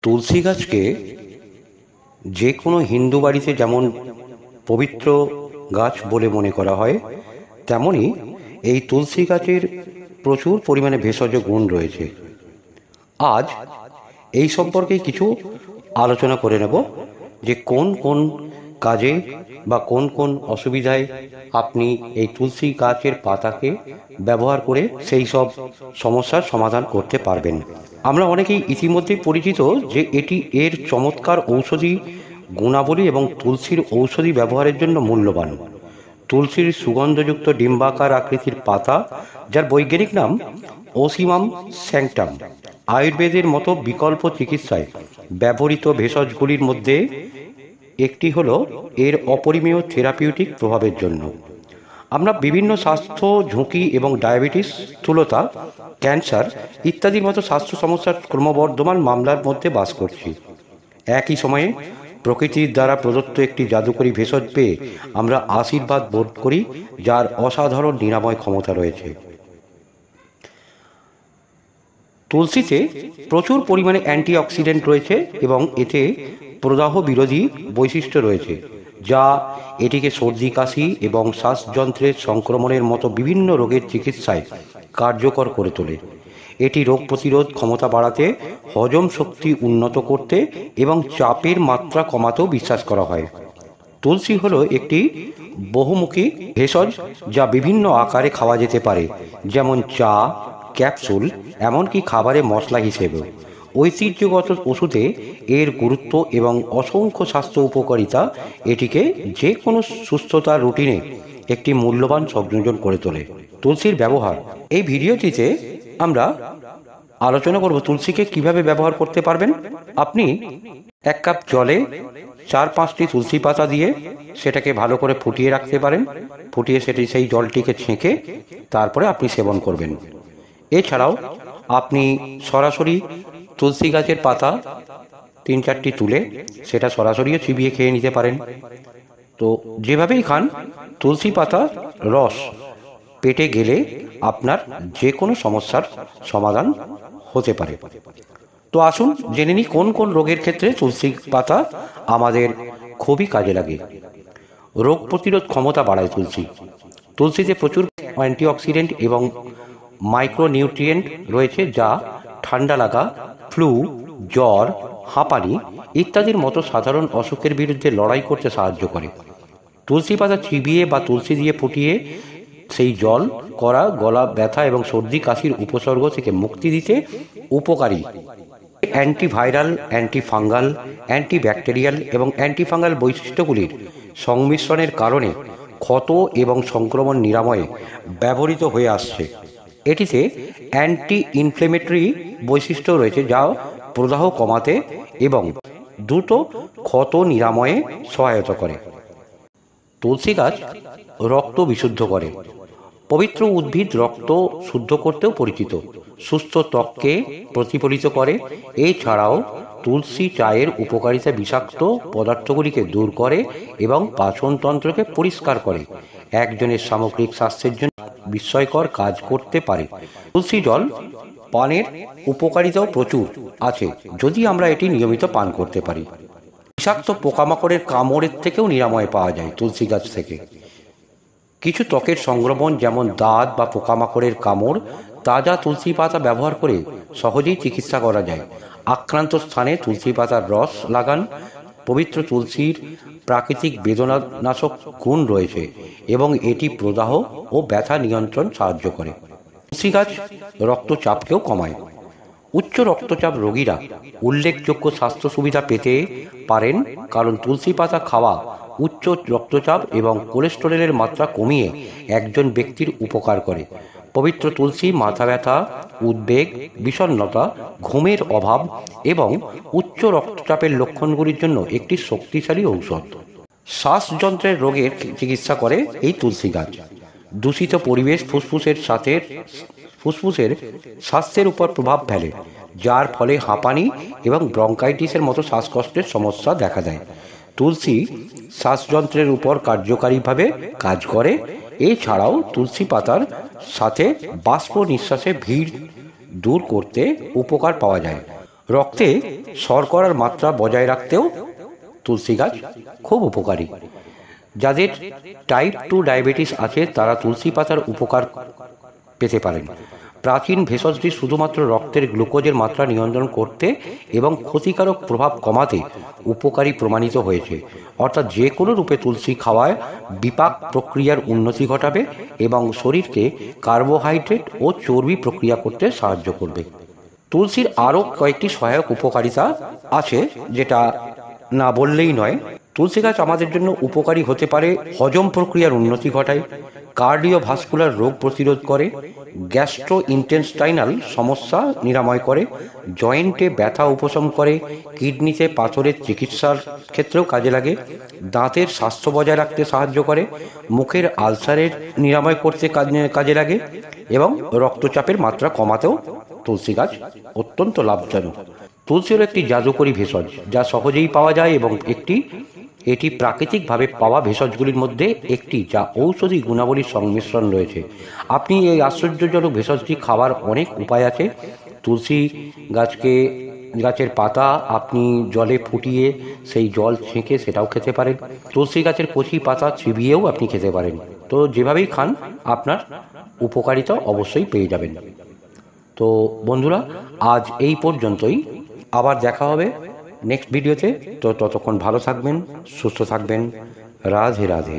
তুলসী গাছকে যে কোনো হিন্দু বাড়িতে যেমন পবিত্র গাছ বলে মনে করা হয়, তেমনি এই তুলসী গাছের প্রচুর পরিমাণে ভেষজ গুণ রয়েছে। আজ এই সম্পর্কে কিছু আলোচনা করে নেব যে কোন কোন কাজে বা কোন কোন অসুবিধায় আপনি এই তুলসী গাছের পাতাকে ব্যবহার করে সেই সব সমস্যার সমাধান করতে পারবেন। আমরা অনেকেই ইতিমধ্যেই পরিচিত যে এর চমৎকার ঔষধি গুণাবলী এবং তুলসীর ঔষধি ব্যবহারের জন্য মূল্যবান। তুলসীর সুগন্ধযুক্ত ডিম্বাকার আকৃতির পাতা, যার বৈজ্ঞানিক নাম ওসিমাম স্যাংটাম, আয়ুর্বেদের মতো বিকল্প চিকিৎসায় ব্যবহৃত ভেষজগুলির মধ্যে একটি হলো এর অপরিমেয় থেরাপিউটিক প্রভাবের জন্য। আমরা বিভিন্ন স্বাস্থ্য ঝুঁকি এবং ডায়াবেটিস, স্থূলতা, ক্যান্সার ইত্যাদির মতো স্বাস্থ্য সমস্যার ক্রমবর্ধমান মামলার মধ্যে বাস করছি। একই সময়ে প্রকৃতির দ্বারা প্রদত্ত একটি জাদুকরী ভেষজ পেয়ে আমরা আশীর্বাদ বোধ করি, যার অসাধারণ নিরাময় ক্ষমতা রয়েছে। তুলসীতে প্রচুর পরিমাণে অ্যান্টিঅক্সিডেন্ট রয়েছে এবং এতে প্রদাহ বিরোধী বৈশিষ্ট্য রয়েছে, যা এটিকে সর্দি, কাশি এবং শ্বাসযন্ত্রের সংক্রমণের মতো বিভিন্ন রোগের চিকিৎসায় কার্যকর করে তোলে। এটি রোগ প্রতিরোধ ক্ষমতা বাড়াতে, হজম শক্তি উন্নত করতে এবং চাপের মাত্রা কমাতেও বিশ্বাস করা হয়। তুলসী হলো একটি বহুমুখী ভেষজ যা বিভিন্ন আকারে খাওয়া যেতে পারে, যেমন চা, ক্যাপসুল, এমনকি খাবারে মশলা হিসেবেও। ঐতিহ্যগত ওষুধে এর গুরুত্ব এবং অসংখ্য স্বাস্থ্য উপকারিতা এটিকে যে কোনো সুস্থতার রুটিনে একটি মূল্যবান সংযোজন করে তোলে। তুলসীর ব্যবহার, এই ভিডিওটিতে আমরা আলোচনা করব তুলসীকে কিভাবে ব্যবহার করতে পারবেন। আপনি 1 কাপ জলে 4-5টি তুলসী পাতা দিয়ে সেটাকে ভালো করে ফুটিয়ে রাখতে পারেন। ফুটিয়ে সেই জলটিকে ছেঁকে তারপরে আপনি সেবন করবেন। এছাড়াও আপনি সরাসরি তুলসী গাছের পাতা 3-4টি তুলে সেটা সরাসরিও চিবিয়ে খেয়ে নিতে পারেন। তো যেভাবেই খান, তুলসী পাতা রস পেটে গেলে আপনার যে কোনো সমস্যার সমাধান হতে পারে। তো আসুন জেনে নিই কোন কোন রোগের ক্ষেত্রে তুলসী পাতা আমাদের খুবই কাজে লাগে। রোগ প্রতিরোধ ক্ষমতা বাড়ায় তুলসীতে প্রচুর অ্যান্টিঅক্সিডেন্ট এবং মাইক্রোনিউট্রিয়েন্ট রয়েছে, যা ঠান্ডা লাগা, ফ্লু, জ্বর, হাঁপানি ইত্যাদির মতো সাধারণ অসুখের বিরুদ্ধে লড়াই করতে সাহায্য করে। তুলসী পাতা চিবিয়ে বা তুলসী দিয়ে ফুটিয়ে সেই জল করা গলা ব্যথা এবং সর্দি কাশির উপসর্গ থেকে মুক্তি দিতে উপকারী। অ্যান্টিভাইরাল, অ্যান্টিফাঙ্গাল, অ্যান্টিব্যাকটেরিয়াল এবং অ্যান্টিফাঙ্গাল বৈশিষ্ট্যগুলির সংমিশ্রণের কারণে ক্ষত এবং সংক্রমণ নিরাময়ে ব্যবহৃত হয়ে আসছে। এটিতে অ্যান্টি ইনফ্লেমেটরি বৈশিষ্ট্য রয়েছে, যা প্রদাহ কমাতে এবং দ্রুত ক্ষত নিরাময়ে সহায়তা করে। তুলসী গাছ রক্ত বিশুদ্ধ করে। পবিত্র উদ্ভিদ রক্ত শুদ্ধ করতেও পরিচিত, সুস্থ ত্বককে প্রতিফলিত করে। এছাড়াও তুলসী চায়ের উপকারিতা বিষাক্ত পদার্থগুলিকে দূর করে এবং পাচনতন্ত্রকে পরিষ্কার করে। একজনের সামগ্রিক স্বাস্থ্যের জন্য বিস্ময়কর কাজ করতে পারে। তুলসী জল পানের উপকারিতাও প্রচুর আছে যদি আমরা এটি নিয়মিত পান করতে পারি। বিষাক্ত পোকামাকড়ের কামড়ের থেকেও নিরাময় পাওয়া যায় তুলসী গাছ থেকে। কিছু ত্বকের সংক্রমণ যেমন দাঁত বা পোকামাকড়ের কামড় তাজা তুলসী পাতা ব্যবহার করে সহজেই চিকিৎসা করা যায়। আক্রান্ত স্থানে তুলসী পাতার রস লাগান। পবিত্র তুলসীর প্রাকৃতিক বেদনানাশক গুণ রয়েছে এবং এটি প্রদাহ ও ব্যথা নিয়ন্ত্রণ সাহায্য করে। তুলসী গাছ রক্তচাপকেও কমায়। উচ্চ রক্তচাপ রোগীরা উল্লেখযোগ্য স্বাস্থ্য সুবিধা পেতে পারেন, কারণ তুলসী পাতা খাওয়া উচ্চ রক্তচাপ এবং কোলেস্টেরলের মাত্রা কমিয়ে একজন ব্যক্তির উপকার করে। পবিত্র তুলসী মাথা ব্যথা, উদ্বেগ, বিষণ্ণতা, ঘুমের অভাব এবং উচ্চ রক্তচাপের লক্ষণগুলির জন্য একটি শক্তিশালী ঔষধ। শ্বাসযন্ত্রের রোগের চিকিৎসা করে এই তুলসী গাছ। দূষিত পরিবেশ ফুসফুসের স্বাস্থ্যের উপর প্রভাব ফেলে, যার ফলে হাঁপানি এবং ব্রঙ্কাইটিসের মতো শ্বাসকষ্টের সমস্যা দেখা দেয়। তুলসী শ্বাসযন্ত্রের উপর কার্যকারীভাবে কাজ করে। এছাড়াও তুলসী পাতার সাথে বাষ্প নিঃশ্বাসে ভিড় দূর করতে উপকার পাওয়া যায়। রক্তে শর্করার মাত্রা বজায় রাখতেও তুলসী গাছ খুব উপকারী। যাদের টাইপ 2 ডায়াবেটিস আছে তারা তুলসী পাতার উপকার পেতে পারেন। প্রাচীন ভেষজটি শুধুমাত্র রক্তের গ্লুকোজের মাত্রা নিয়ন্ত্রণ করতে এবং ক্ষতিকারক প্রভাব কমাতে উপকারী প্রমাণিত হয়েছে। অর্থাৎ যে কোনো রূপে তুলসী খাওয়ায় বিপাক প্রক্রিয়ার উন্নতি ঘটাবে এবং শরীরকে কার্বোহাইড্রেট ও চর্বি প্রক্রিয়া করতে সাহায্য করবে। তুলসীর আরও কয়েকটি সহায়ক উপকারিতা আছে যেটা না বললেই নয়। তুলসী গাছ আমাদের জন্য উপকারী হতে পারে। হজম প্রক্রিয়ার উন্নতি ঘটায়, কার্ডিওভাস্কুলার রোগ প্রতিরোধ করে, গ্যাস্ট্রো ইন্টেস্টাইনাল সমস্যা নিরাময় করে, জয়েন্টে ব্যথা উপশম করে, কিডনিতে পাথরের চিকিৎসার ক্ষেত্রেও কাজে লাগে, দাঁতের স্বাস্থ্য বজায় রাখতে সাহায্য করে, মুখের আলসারের নিরাময় করতে কাজে লাগে এবং রক্তচাপের মাত্রা কমাতেও তুলসী গাছ অত্যন্ত লাভজনক। তুলসী হল একটি জাদুকরী ভেষজ যা সহজেই পাওয়া যায় এবং এটি প্রাকৃতিকভাবে পাওয়া ভেষজগুলির মধ্যে একটি, যা ঔষধি গুণাবলীর সংমিশ্রণ রয়েছে। আপনি এই আশ্চর্যজনক ভেষজটি খাওয়ার অনেক উপায় আছে। তুলসী গাছের পাতা আপনি জলে ফুটিয়ে সেই জল ছেঁকে সেটাও খেতে পারেন। তুলসী গাছের কচি পাতা চিবিয়েও আপনি খেতে পারেন। তো যেভাবেই খান আপনার উপকারিতা অবশ্যই পেয়ে যাবেন। তো বন্ধুরা, আজ এই পর্যন্তই। আবার দেখা হবে নেক্সট ভিডিওতে। তো ততক্ষণ ভালো থাকবেন, সুস্থ থাকবেন। রাধে রাধে।